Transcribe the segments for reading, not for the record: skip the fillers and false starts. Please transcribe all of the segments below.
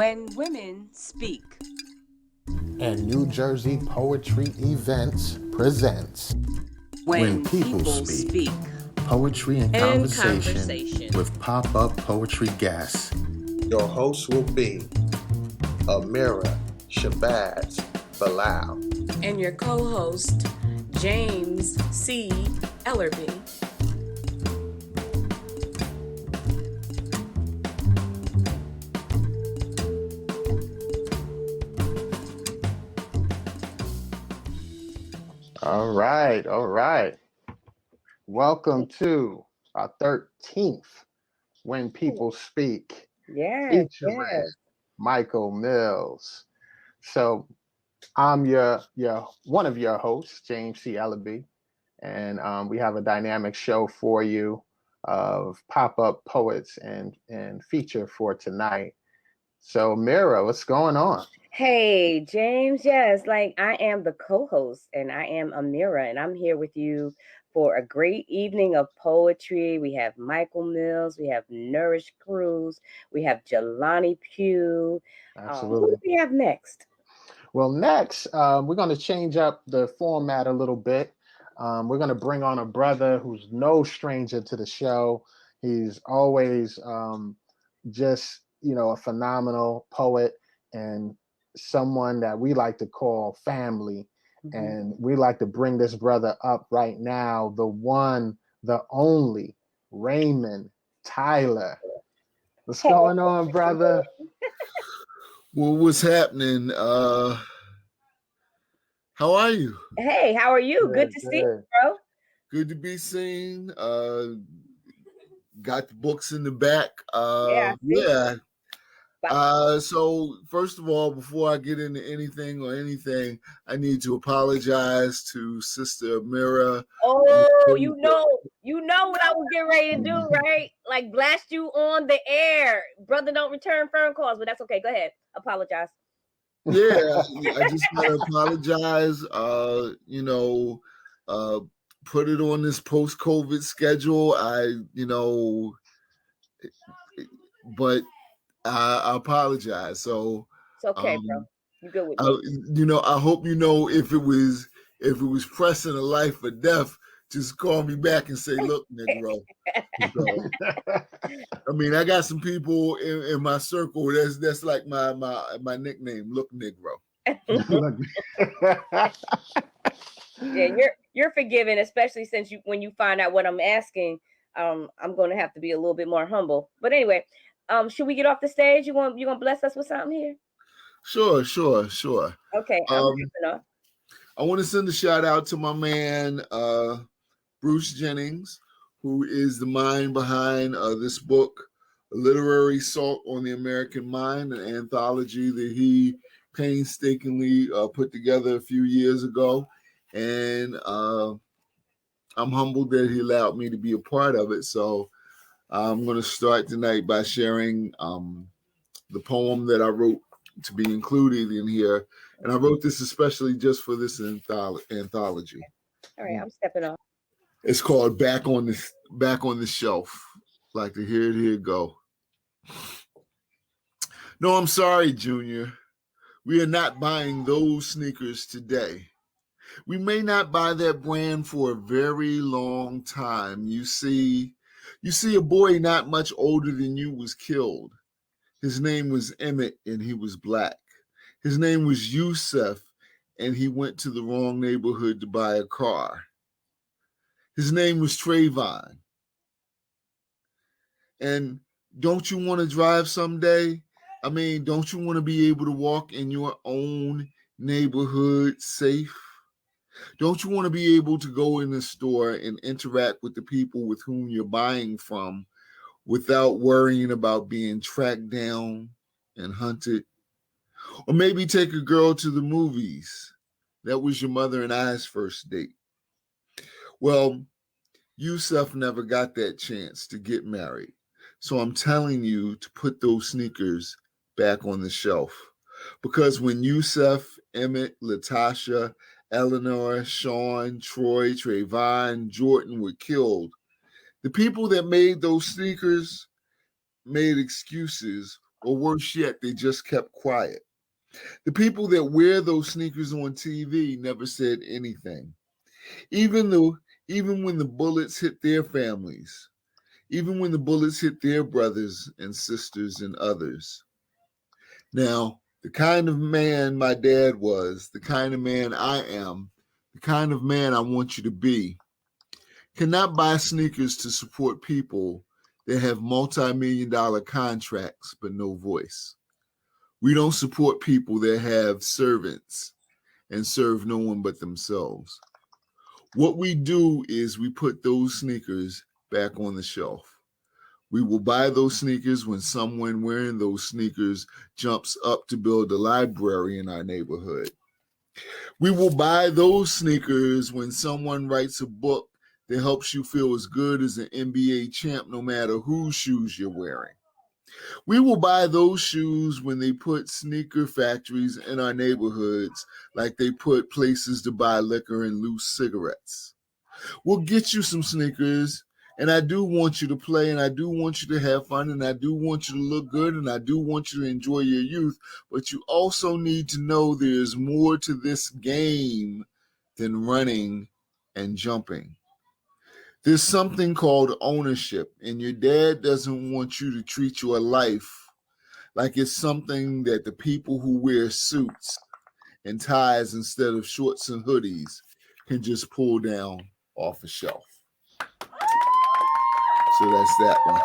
When Women Speak. And New Jersey Poetry Events presents When People Speak. Poetry and conversation with pop-up poetry guests. Your hosts will be Amira, Shabazz, Bilal. And your co-host, James C. Ellerby. All right. Welcome to our 13th When People Speak. Featuring Michael Mills. So I'm your one of your hosts, James C. Ellerby, and we have a dynamic show for you of pop-up poets and feature for tonight. So Mira, what's going on? Hey, James. Yes, I am the co-host and I am Amira, and I'm here with you for a great evening of poetry. We have Michael Mills, we have Nourish Cruz, we have Jelani Pugh. Absolutely. What do we have next? Well, next, we're going to change up the format a little bit. We're going to bring on a brother who's no stranger to the show. He's always just, a phenomenal poet and someone that we like to call family. Mm-hmm. And we like to bring this brother up right now, the one, the only, Raymond Tyler. What's going on, brother? Well, what's happening? How are you? Hey, how are you? Good to see you, bro. Good to be seen. Got the books in the back. Yeah. So first of all, before I get into anything, I need to apologize to Sister Amira. Oh, you know what I was getting ready to do, right? Like blast you on the air. Brother don't return phone calls, but that's okay. Go ahead. Apologize. Yeah, I just want to apologize. Put it on this post-COVID schedule. But I apologize. So it's okay, bro. You good with me? I hope if it was pressing a life or death, just call me back and say, "Look, Negro." I got some people in my circle. That's like my nickname. Look, Negro. Yeah, you're forgiven, especially since when you find out what I'm asking. I'm going to have to be a little bit more humble. But anyway. Should we get off the stage? You gonna bless us with something here? Sure. Okay. I want to send a shout out to my man Bruce Jennings, who is the mind behind this book, A Literary Assault on the American Mind, an anthology that he painstakingly put together a few years ago. And I'm humbled that he allowed me to be a part of it. So I'm going to start tonight by sharing the poem that I wrote to be included in here. And I wrote this especially just for this anthology. All right, I'm stepping off. It's called Back on the Shelf. Like to hear it here go. No, I'm sorry, Junior. We are not buying those sneakers today. We may not buy that brand for a very long time. You see, a boy not much older than you was killed. His name was Emmett, and he was black. His name was Yusef, and he went to the wrong neighborhood to buy a car. His name was Trayvon. And don't you want to drive someday? Don't you want to be able to walk in your own neighborhood safe? Don't you want to be able to go in the store and interact with the people with whom you're buying from without worrying about being tracked down and hunted? Or maybe take a girl to the movies. That was your mother and I's first date. Well, Yusef never got that chance to get married. So I'm telling you to put those sneakers back on the shelf. Because when Yusef, Emmett, Latasha, Eleanor, Sean, Troy, Trayvon, Jordan were killed, the people that made those sneakers made excuses or worse yet, they just kept quiet. The people that wear those sneakers on TV never said anything. Even when the bullets hit their families, even when the bullets hit their brothers and sisters and others. Now, the kind of man my dad was, the kind of man I am, the kind of man I want you to be, cannot buy sneakers to support people that have multi-million-dollar contracts but no voice. We don't support people that have servants and serve no one but themselves. What we do is we put those sneakers back on the shelf. We will buy those sneakers when someone wearing those sneakers jumps up to build a library in our neighborhood. We will buy those sneakers when someone writes a book that helps you feel as good as an NBA champ no matter whose shoes you're wearing. We will buy those shoes when they put sneaker factories in our neighborhoods like they put places to buy liquor and loose cigarettes. We'll get you some sneakers, and I do want you to play, and I do want you to have fun, and I do want you to look good, and I do want you to enjoy your youth, but you also need to know there's more to this game than running and jumping. There's something called ownership, and your dad doesn't want you to treat your life like it's something that the people who wear suits and ties instead of shorts and hoodies can just pull down off a shelf. So that's that one.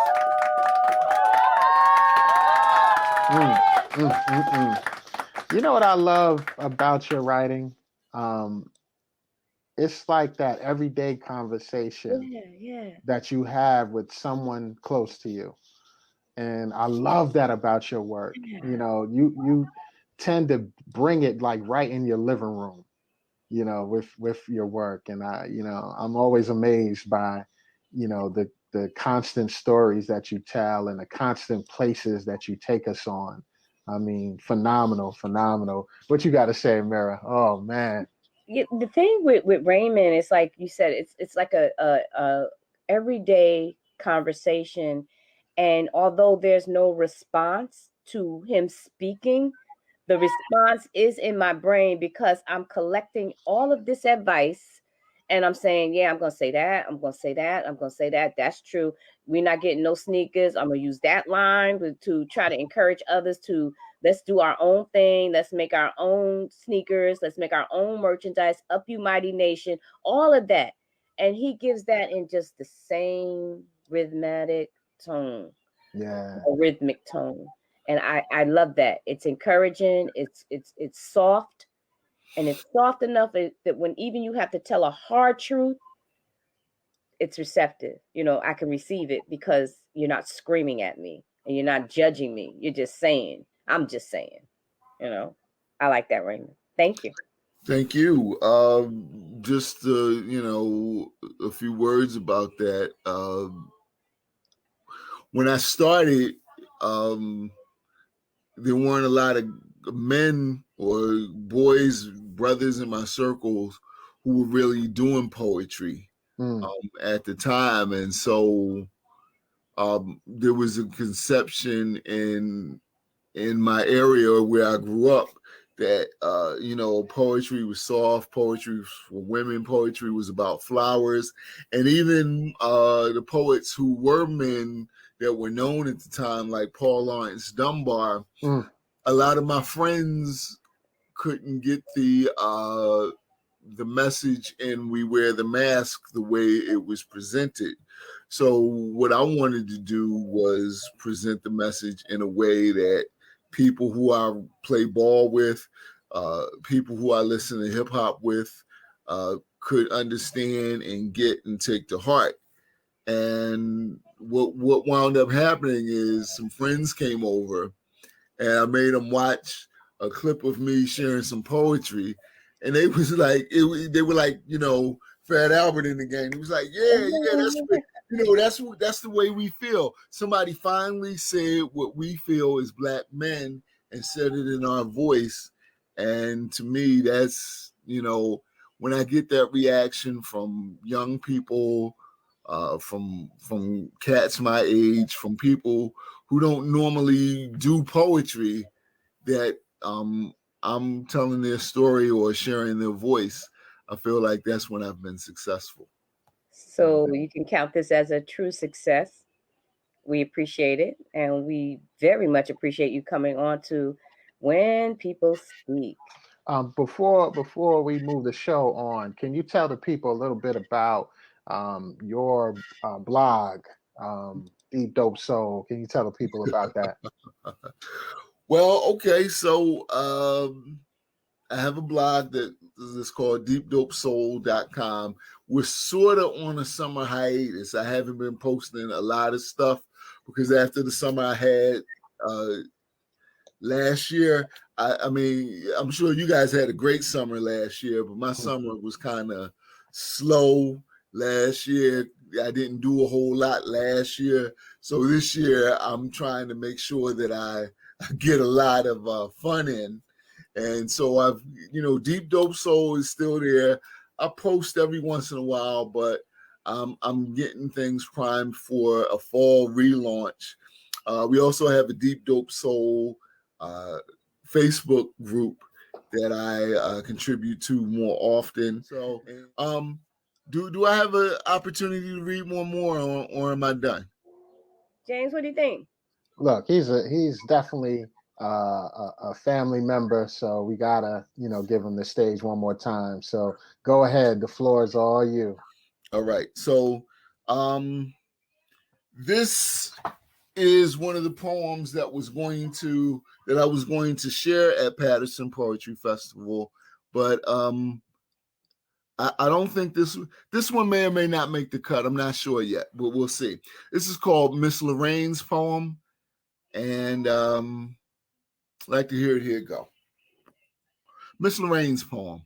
You know what I love about your writing? It's like that everyday conversation that you have with someone close to you. And I love that about your work. You know, you tend to bring it like right in your living room, you know, with your work. And I'm always amazed by, you know, the constant stories that you tell and the constant places that you take us on. I mean, phenomenal. What you got to say, Mira? Oh, man. The thing with Raymond is, like you said, it's like a everyday conversation, and although there's no response to him speaking, the response is in my brain because I'm collecting all of this advice, and I'm saying, yeah, I'm gonna say that, I'm gonna say that, I'm gonna say that. That's true. We're not getting no sneakers. I'm gonna use that line to try to encourage others to. Let's do our own thing. Let's make our own sneakers. Let's make our own merchandise. Up you mighty nation. All of that. And he gives that in just the same rhythmic tone. Yeah. A rhythmic tone. And I love that. It's encouraging. It's soft. And it's soft enough that when even you have to tell a hard truth, it's receptive. You know, I can receive it because you're not screaming at me and you're not judging me. You're just saying. I'm just saying, you know, I like that, Raymond. Thank you. Thank you. Just, you know, a few words about that. When I started, there weren't a lot of men or boys, brothers in my circles who were really doing poetry at the time. And so there was a conception in my area where I grew up that, you know, poetry was soft, poetry was for women, poetry was about flowers. And even the poets who were men that were known at the time, like Paul Laurence Dunbar, a lot of my friends couldn't get the message in We Wear the Mask the way it was presented. So what I wanted to do was present the message in a way that people who I play ball with, people who I listen to hip hop with, could understand and get and take to heart. And what wound up happening is some friends came over, and I made them watch a clip of me sharing some poetry, and they was like, they were like, you know, Fat Albert in the game. He was like, yeah, that's what, you know, that's the way we feel. Somebody finally said what we feel as Black men and said it in our voice. And to me, that's, you know, when I get that reaction from young people from cats my age, from people who don't normally do poetry, that I'm telling their story or sharing their voice. I feel like that's when I've been successful. So you can count this as a true success. We appreciate it, and we very much appreciate you coming on to When People Speak. Before we move the show on, can you tell the people a little bit about your blog, Deep Dope Soul? Can you tell the people about that? Well, okay, so I have a blog that is called deepdopesoul.com. We're sort of on a summer hiatus. I haven't been posting a lot of stuff because after the summer I had last year, I mean, I'm sure you guys had a great summer last year, but my summer was kind of slow last year. I didn't do a whole lot last year. So this year I'm trying to make sure that I get a lot of fun in. And so I've, Deep Dope Soul is still there. I post every once in a while, but I'm getting things primed for a fall relaunch. We also have a Deep Dope Soul Facebook group that I contribute to more often. So, do I have an opportunity to read more, or am I done? James, what do you think? Look, he's definitely a family member, so we gotta give him the stage one more time. So go ahead, the floor is all you. All right. So this is one of the poems that I was going to share at Patterson Poetry Festival, but I don't think this one may or may not make the cut. I'm not sure yet, but we'll see. This is called Miss Lorraine's poem, and I'd like to hear it. Here it go. Miss Lorraine's poem.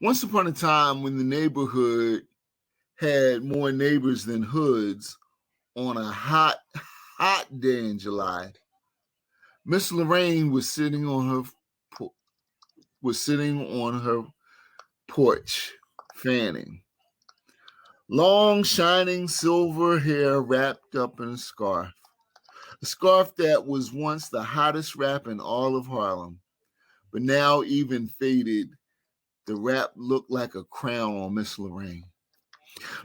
Once upon a time, when the neighborhood had more neighbors than hoods, on a hot day in July, Miss Lorraine was sitting on her porch, fanning. Long, shining silver hair wrapped up in a scarf that was once the hottest wrap in all of Harlem, but now even faded. The wrap looked like a crown on Miss Lorraine.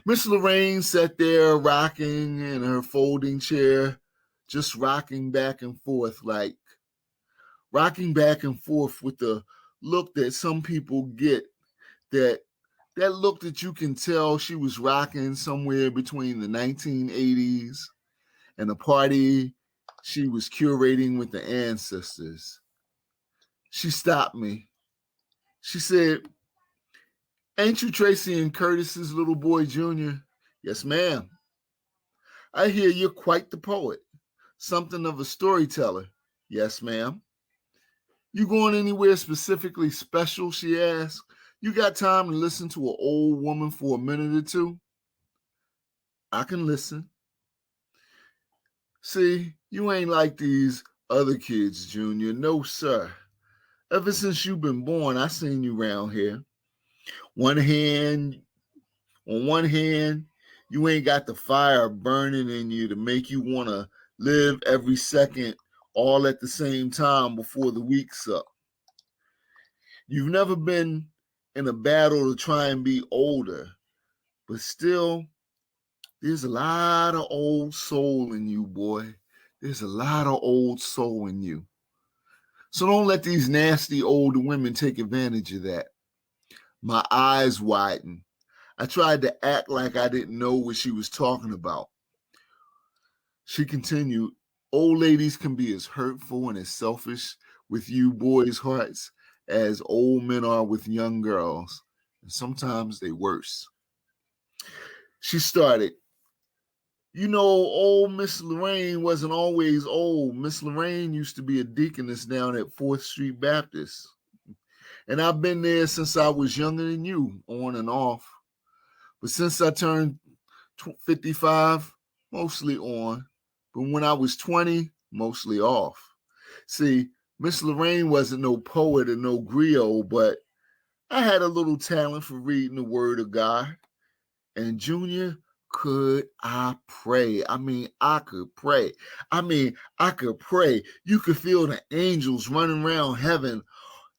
Miss Lorraine sat there rocking in her folding chair, just rocking back and forth with the look that some people get, that look that you can tell she was rocking somewhere between the 1980s and a party she was curating with the ancestors. She stopped me. She said, "Ain't you Tracy and Curtis's little boy, Junior?" "Yes, ma'am." "I hear you're quite the poet, something of a storyteller." "Yes, ma'am." "You going anywhere specifically special?" she asked. "You got time to listen to an old woman for a minute or two?" "I can listen." "See, you ain't like these other kids, Junior. No, sir. Ever since you've been born, I seen you round here. On one hand, you ain't got the fire burning in you to make you want to live every second all at the same time before the week's up. You've never been in a battle to try and be older, but still, there's a lot of old soul in you, boy. There's a lot of old soul in you. So don't let these nasty older women take advantage of that." My eyes widened. I tried to act like I didn't know what she was talking about. She continued, "Old ladies can be as hurtful and as selfish with you boys' hearts as old men are with young girls, and sometimes they worse." She started, Old Miss Lorraine wasn't always old. Miss Lorraine used to be a deaconess down at 4th Street Baptist. And I've been there since I was younger than you, on and off. But since I turned 55, mostly on. But when I was 20, mostly off. See, Miss Lorraine wasn't no poet or no griot, but I had a little talent for reading the word of God. And Junior, could I pray? I mean, I could pray. I could pray. You could feel the angels running around heaven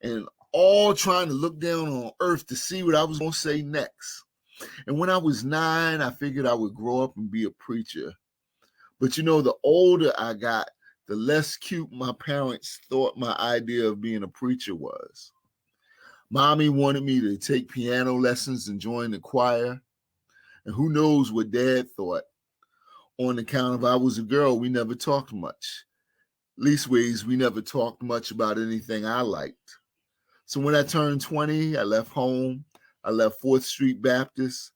and all trying to look down on earth to see what I was going to say next. And when I was 9, I figured I would grow up and be a preacher. But you know, the older I got, the less cute my parents thought my idea of being a preacher was. Mommy wanted me to take piano lessons and join the choir. And who knows what Dad thought. On account of I was a girl, we never talked much. Leastways, we never talked much about anything I liked. So when I turned 20, I left home. I left 4th Street Baptist.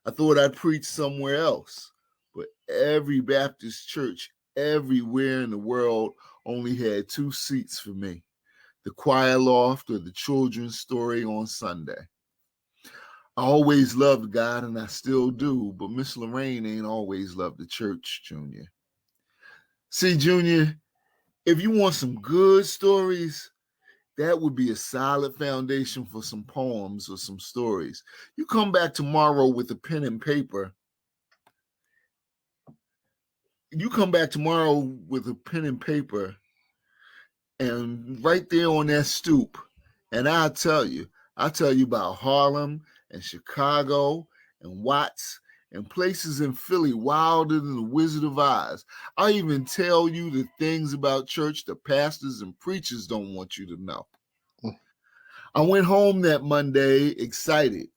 I thought I'd preach somewhere else. But every Baptist church everywhere in the world only had 2 seats for me. The choir loft or the children's story on Sunday. I always loved God, and I still do, but Miss Lorraine ain't always loved the church, Junior. See, Junior, if you want some good stories, that would be a solid foundation for some poems or some stories. You come back tomorrow with a pen and paper. And right there on that stoop, and I'll tell you about Harlem and Chicago and Watts and places in Philly wilder than the Wizard of Oz. I'll even tell you the things about church the pastors and preachers don't want you to know. I went home that Monday excited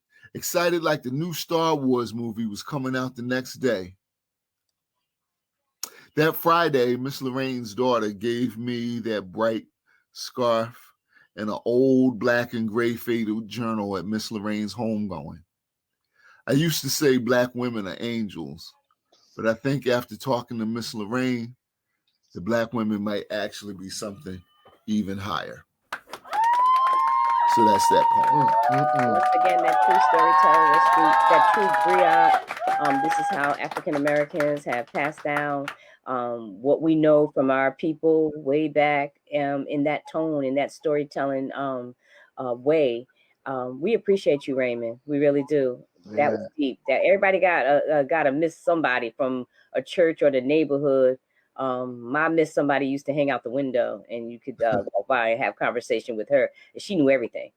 like the new Star Wars movie was coming out the next day. That Friday, Miss Lorraine's daughter gave me that bright scarf and an old black and gray faded journal at Miss Lorraine's homegoing. I used to say black women are angels, but I think after talking to Miss Lorraine, the black women might actually be something even higher. So that's that poem. Once again, that true storyteller, that true griot. This is how African Americans have passed down what we know from our people way back in that tone, in that storytelling way. We appreciate you, Raymond. We really do. That was deep. That everybody got to miss somebody from a church or the neighborhood. My miss somebody used to hang out the window, and you could go by and have conversation with her. And she knew everything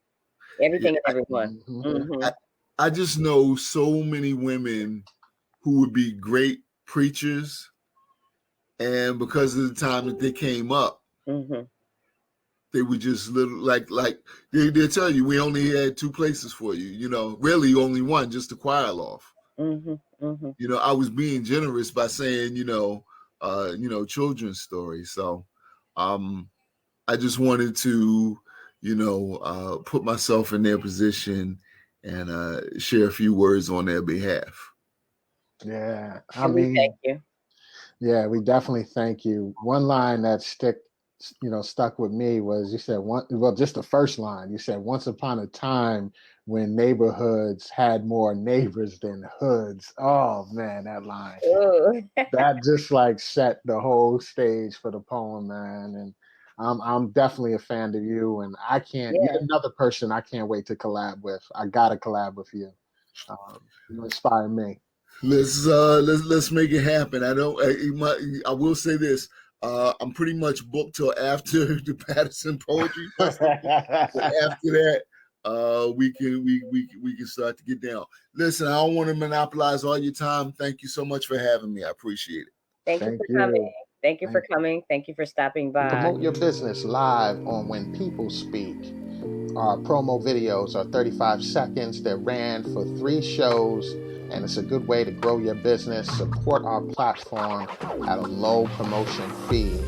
and everyone. I just know so many women who would be great preachers, and because of the time that they came up, they would just like they'll tell you, we only had 2 places for you. You know, really only one, just the choir loft. You know, I was being generous by saying, children's stories. So I just wanted to, put myself in their position and share a few words on their behalf. Yeah. Thank you. Yeah, we definitely thank you. One line that stuck with me was you said just the first line. You said, once upon a time when neighborhoods had more neighbors than hoods. Oh man, that line. That just like set the whole stage for the poem, man. And I'm definitely a fan of you, and you're another person I can't wait to collab with. I gotta collab with you. You inspire me. Let's make it happen. I will say this. I'm pretty much booked till after the Patterson Poetry Festival. After that, we can start to get down. Listen, I don't want to monopolize all your time. Thank you so much for having me. I appreciate it. Thank you for coming. Thank you for coming. Thank you for stopping by. Promote your business live on When People Speak. Our promo videos are 35 seconds. They're ran for 3 shows, and it's a good way to grow your business. Support our platform at a low promotion fee.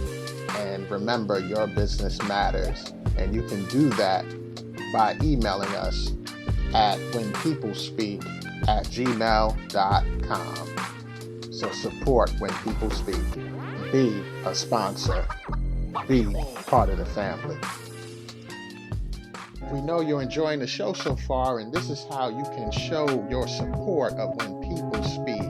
And remember, your business matters. And you can do that by emailing us at whenpeoplespeak@gmail.com. So support When People Speak. Be a sponsor. Be part of the family. We know you're enjoying the show so far, and this is how you can show your support of When People Speak.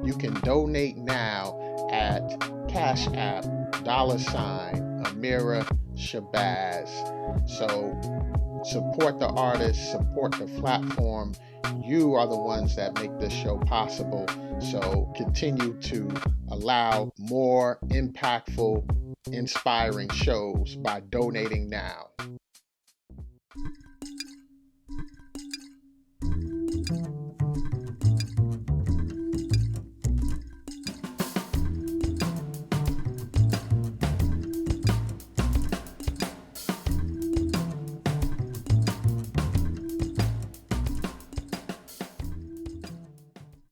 You can donate now at Cash App, $Amira Shabazz. So Support the artists, support the platform. You are the ones that make this show possible. So continue to allow more impactful, inspiring shows by donating now.